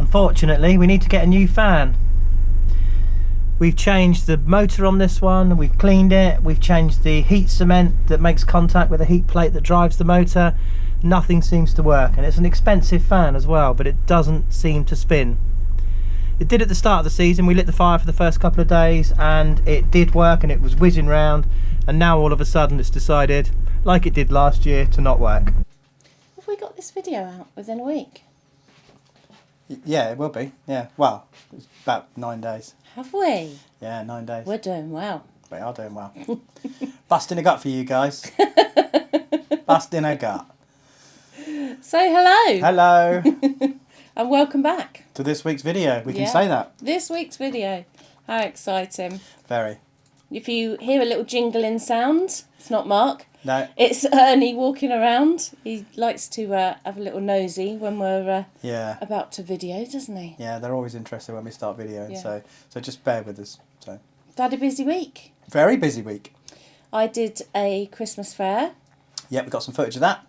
unfortunately, we need to get a new fan. We've changed the motor on this one, we've cleaned it, we've changed the heat cement that makes contact with the heat plate that drives the motor. Nothing seems to work, and it's an expensive fan as well, but it doesn't seem to spin. It did at the start of the season. We lit the fire for the first couple of days and it did work and it was whizzing round, and now all of a sudden it's decided, like it did last year, to not work. Have we got this video out within a week? Yeah, it will be. Yeah, well, it's about 9 days. Have we? Yeah, 9 days. We're doing well. We are doing well. Busting a gut for you guys. Busting a gut. Say hello. Hello. And welcome back To this week's video. We can say that. This week's video. How exciting. Very. If you hear a little jingling sound, it's not Mark. No. It's Ernie walking around. He likes to have a little nosy when we're about to video, doesn't he? Yeah, they're always interested when we start videoing, Yeah. so just bear with us. So. I've had a busy week. Very busy week. I did a Christmas fair. Yeah, we got some footage of that.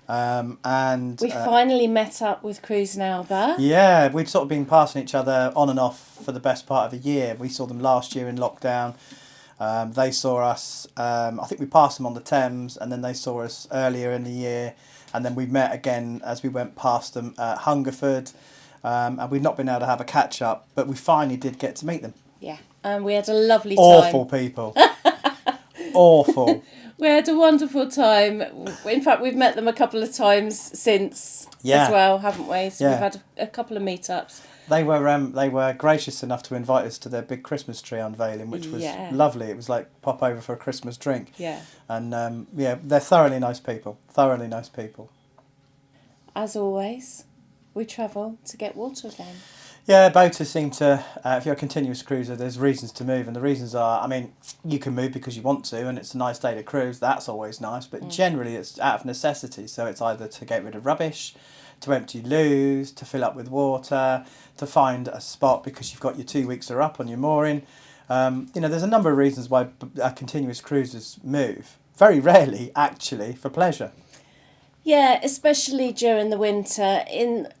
And we finally met up with Crusing Alba. Yeah, we'd sort of been passing each other on and off for the best part of a year. We saw them last year in lockdown. They saw us, I think we passed them on the Thames, and then they saw us earlier in the year, and then we met again as we went past them at Hungerford, and we'd not been able to have a catch up, but we finally did get to meet them. Yeah, and we had a lovely time. Awful people. Awful. We had a wonderful time. In fact, we've met them a couple of times since as well, haven't we? So we've had a couple of meetups. They were gracious enough to invite us to their big Christmas tree unveiling, which was lovely. It was like pop over for a Christmas drink. Yeah. And they're thoroughly nice people. Thoroughly nice people. As always, we travel to get water again. Yeah, boaters seem to, if you're a continuous cruiser, there's reasons to move. And the reasons are, I mean, you can move because you want to, and it's a nice day to cruise. That's always nice. But generally, it's out of necessity. So it's either to get rid of rubbish, to empty loos, to fill up with water, to find a spot because you've got your 2 weeks are up on your mooring. There's a number of reasons why continuous cruisers move. Very rarely, actually, for pleasure. Yeah, especially during the winter.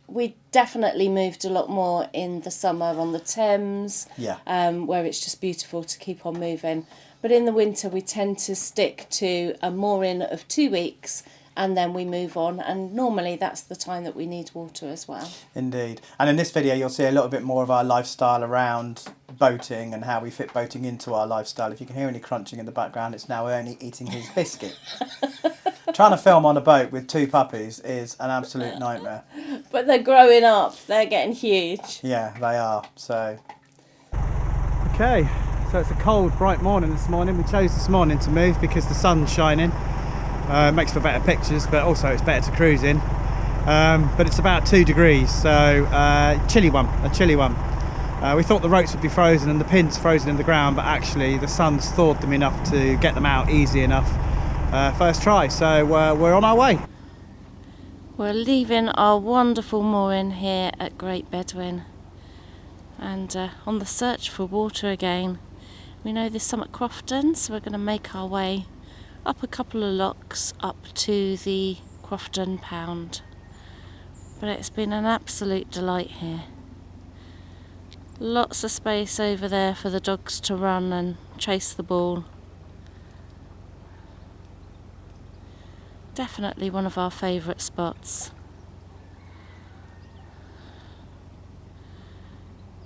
We definitely moved a lot more in the summer on the Thames, where it's just beautiful to keep on moving. But in the winter, we tend to stick to a mooring of 2 weeks, and then we move on. And normally that's the time that we need water as well. Indeed. And in this video, you'll see a little bit more of our lifestyle around boating and how we fit boating into our lifestyle. If you can hear any crunching in the background, it's now Ernie eating his biscuit. Trying to film on a boat with 2 puppies is an absolute nightmare. But they're growing up. They're getting huge. Yeah, they are. So. Okay, so it's a cold, bright morning this morning. We chose this morning to move because the sun's shining. It makes for better pictures, but also it's better to cruise in. But it's about 2 degrees, so a chilly one. We thought the ropes would be frozen and the pins frozen in the ground, but actually the sun's thawed them enough to get them out easy enough. First try, so we're on our way. We're leaving our wonderful mooring here at Great Bedwin and on the search for water again. We know there's some at Crofton, so we're going to make our way up a couple of locks up to the Crofton Pound. But it's been an absolute delight here. Lots of space over there for the dogs to run and chase the ball. Definitely one of our favourite spots.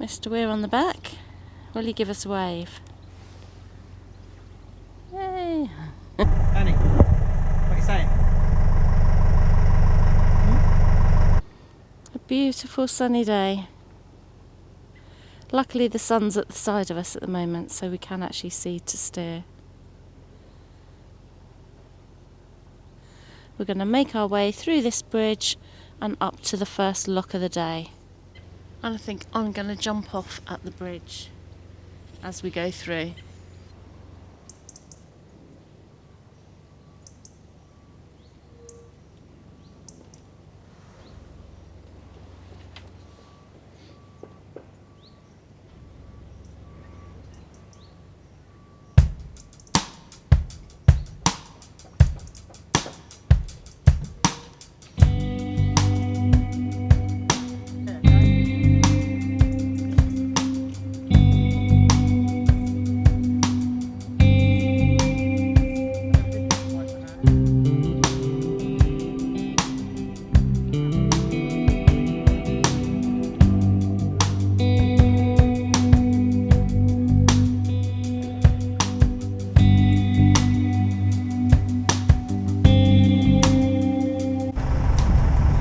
Mr. Weir on the back, will you give us a wave? Yay! Annie, what are you saying? A beautiful sunny day. Luckily the sun's at the side of us at the moment, so we can actually see to steer. We're going to make our way through this bridge and up to the first lock of the day. And I think I'm going to jump off at the bridge as we go through.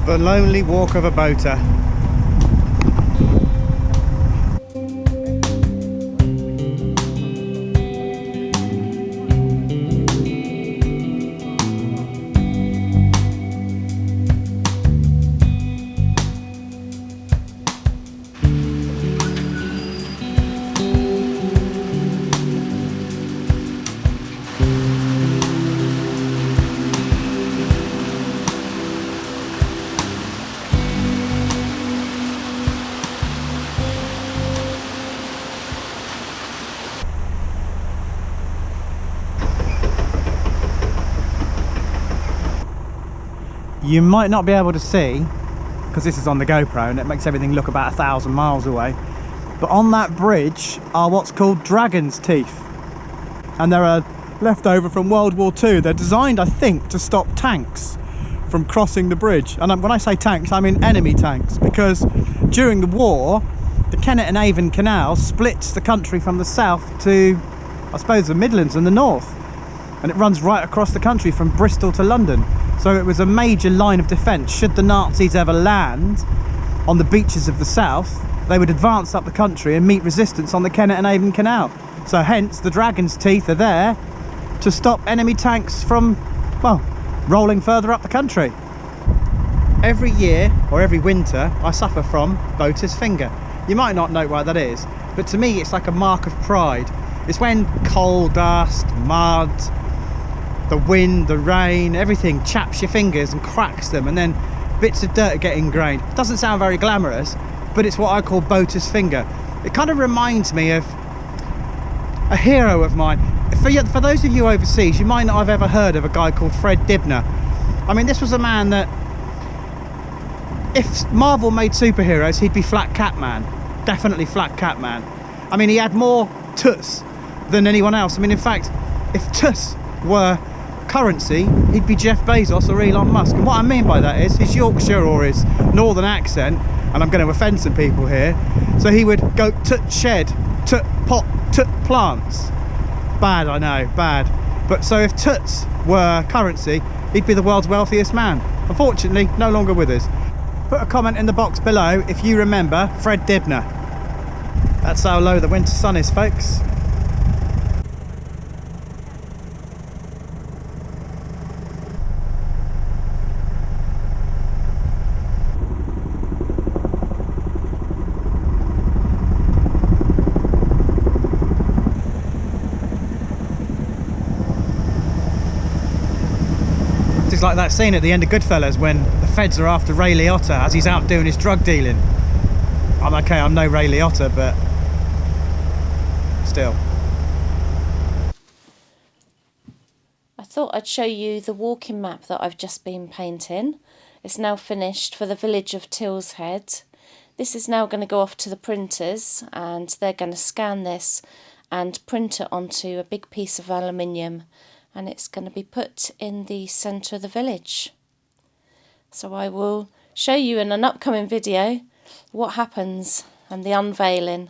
The lonely walk of a boater. You might not be able to see, because this is on the GoPro and it makes everything look about 1,000 miles away, but on that bridge are what's called dragon's teeth, and they're left over from World War II. They're designed, I think, to stop tanks from crossing the bridge. And when I say tanks, I mean enemy tanks, because during the war the Kennet and Avon Canal splits the country from the south to, I suppose, the Midlands and the north, and it runs right across the country from Bristol to London. So it was a major line of defence. Should the Nazis ever land on the beaches of the south, they would advance up the country and meet resistance on the Kennet and Avon Canal. So hence the dragon's teeth are there to stop enemy tanks from, well, rolling further up the country. Every year, or every winter, I suffer from boater's finger. You might not know why that is, but to me it's like a mark of pride. It's when coal dust, mud, the wind, the rain, everything chaps your fingers and cracks them, and then bits of dirt get ingrained. It doesn't sound very glamorous, but it's what I call boater's finger. It kind of reminds me of a hero of mine. For those of you overseas, you might not have ever heard of a guy called Fred Dibner. I mean, this was a man that, if Marvel made superheroes, he'd be Flat Cat Man. Definitely Flat Cat Man. I mean, he had more tuts than anyone else. I mean, in fact, if tuts were currency, he'd be Jeff Bezos or Elon Musk. And what I mean by that is his Yorkshire or his northern accent, and I'm going to offend some people here, so he would go tut shed, tut pot, tut plants. Bad, I know, bad. But so if tuts were currency, he'd be the world's wealthiest man. Unfortunately, no longer with us. Put a comment in the box below if you remember Fred Dibner. That's how low the winter sun is, folks. It's like that scene at the end of Goodfellas when the feds are after Ray Liotta as he's out doing his drug dealing. I'm okay, I'm no Ray Liotta, but still. I thought I'd show you the walking map that I've just been painting. It's now finished for the village of Tilshead. This is now going to go off to the printers, and they're going to scan this and print it onto a big piece of aluminium, and it's going to be put in the centre of the village. So I will show you in an upcoming video what happens and the unveiling.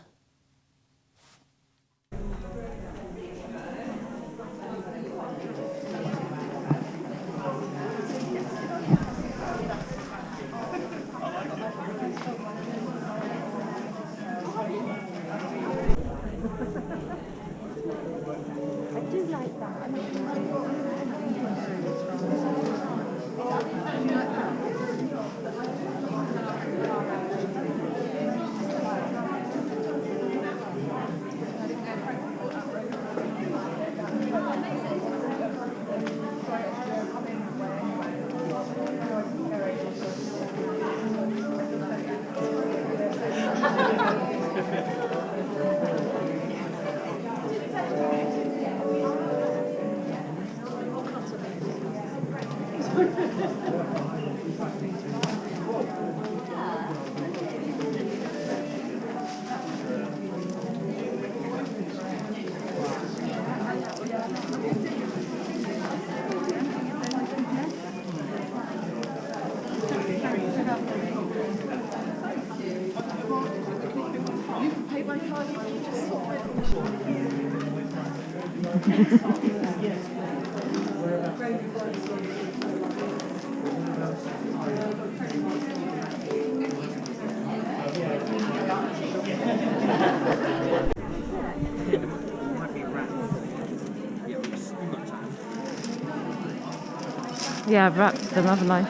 Yeah, I've wrapped them, haven't I?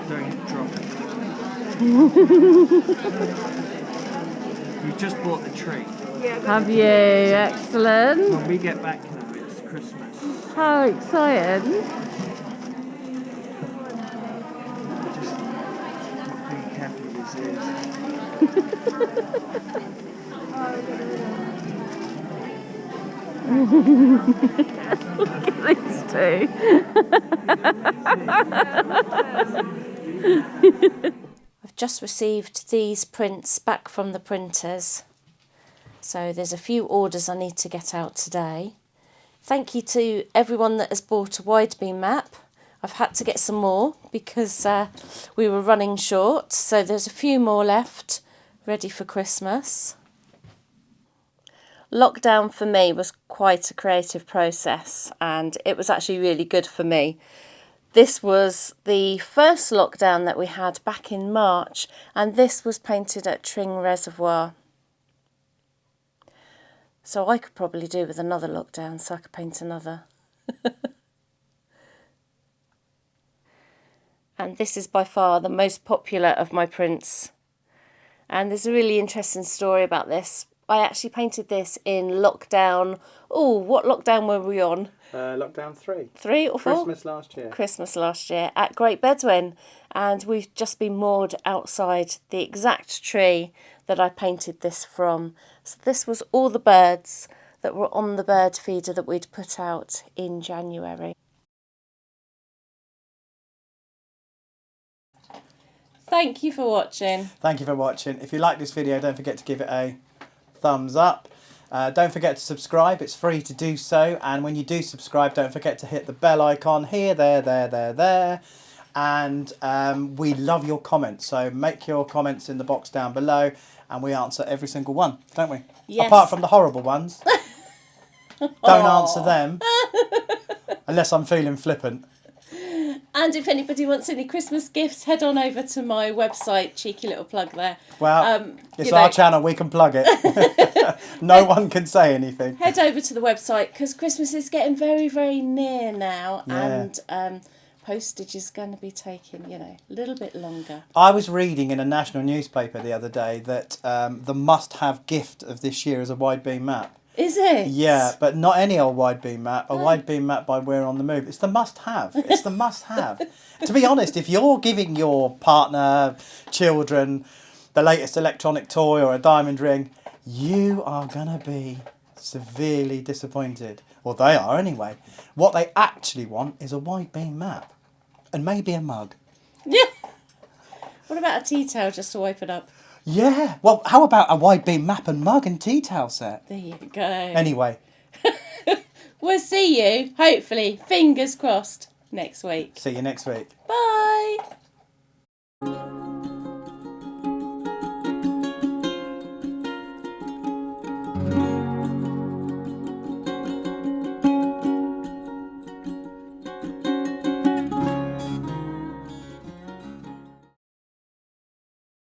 Don't drop it. We've just bought the tree. Have you? Excellent. When we get back now, it's Christmas. How exciting. Just be careful with his ears. Look at these two. I've just received these prints back from the printers. So there's a few orders I need to get out today. Thank you to everyone that has bought a Widebeam map. I've had to get some more because we were running short. So there's a few more left ready for Christmas. Lockdown for me was quite a creative process, and it was actually really good for me. This was the first lockdown that we had back in March, and this was painted at Tring Reservoir. So I could probably do with another lockdown, so I could paint another. And this is by far the most popular of my prints. And there's a really interesting story about this. I actually painted this in lockdown. Oh, what lockdown were we on? Lockdown 3. 3 or 4? Christmas last year. Christmas last year at Great Bedwin. And we've just been moored outside the exact tree that I painted this from. So this was all the birds that were on the bird feeder that we'd put out in January. Thank you for watching. Thank you for watching. If you like this video, don't forget to give it a thumbs up. Don't forget to subscribe. It's free to do so. And when you do subscribe, don't forget to hit the bell icon here, there. And we love your comments. So make your comments in the box down below, and we answer every single one, don't we? Yes. Apart from the horrible ones. Don't answer them. Unless I'm feeling flippant. And if anybody wants any Christmas gifts, head on over to my website. Cheeky little plug there. Well, it's our channel, we can plug it. No one can say anything. Head over to the website because Christmas is getting very, very near now. Yeah. And postage is going to be taking, a little bit longer. I was reading in a national newspaper the other day that the must-have gift of this year is a Widebeam map. Is it? Yeah, but not any old Widebeam map. A Widebeam map by Weir on the Move. It's the must-have. It's the must-have. To be honest, if you're giving your partner, children, the latest electronic toy or a diamond ring, you are going to be severely disappointed. Well, they are anyway. What they actually want is a Widebeam map. And maybe a mug. Yeah. What about a tea towel just to wipe it up? Yeah. Well, how about a Widebeam map and mug and tea towel set? There you go. Anyway. We'll see you, hopefully, fingers crossed, next week. See you next week. Bye.